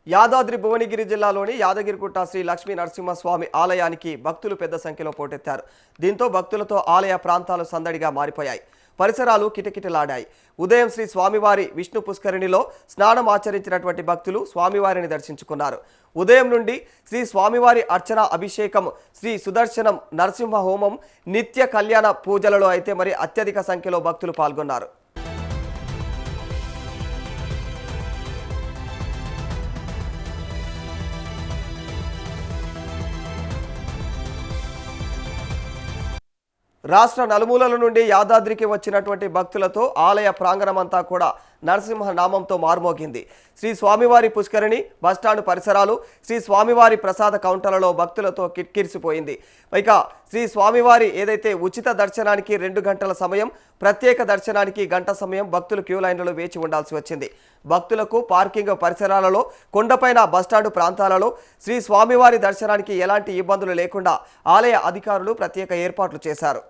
యాదాద్రి భువనగిరి జిల్లాలోని యాదగిరిగుట్ట శ్రీ లక్ష్మీ నరసింహస్వామి ఆలయానికి భక్తులు పెద్ద సంఖ్యలో పోటెత్తారు. దీంతో భక్తులతో ఆలయ ప్రాంతాలు సందడిగా మారిపోయాయి. పరిసరాలు కిటకిటలాడాయి. ఉదయం శ్రీ స్వామివారి విష్ణు పుష్కరిణిలో స్నానం ఆచరించినటువంటి భక్తులు స్వామివారిని దర్శించుకున్నారు. ఉదయం నుండి శ్రీ స్వామివారి అర్చన, అభిషేకం, శ్రీ సుదర్శనం, నరసింహ హోమం, నిత్య కళ్యాణ పూజలలో అయితే మరి అత్యధిక సంఖ్యలో భక్తులు పాల్గొన్నారు. రాష్ట్ర నలుమూలల నుండి యాదాద్రికి వచ్చినటువంటి భక్తులతో ఆలయ ప్రాంగణమంతా కూడా నరసింహ నామంతో మార్మోగింది. శ్రీ స్వామివారి పుష్కరిణి, బస్టాండ్ పరిసరాలు, శ్రీ స్వామివారి ప్రసాద కౌంటర్లలో భక్తులతో కిక్కిరిసిపోయింది. ఇక శ్రీ స్వామివారి ఏదైతే ఉచిత దర్శనానికి 2 గంటల సమయం, ప్రత్యేక దర్శనానికి గంట సమయం భక్తులు క్యూ లైన్లలో వేచి ఉండాల్సి వచ్చింది. భక్తులకు పార్కింగ్ పరిసరాలలో, కొండపైన బస్టాండ్ ప్రాంతాలలో శ్రీ స్వామివారి దర్శనానికి ఎలాంటి ఇబ్బందులు లేకుండా ఆలయ అధికారులు ప్రత్యేక ఏర్పాట్లు చేశారు.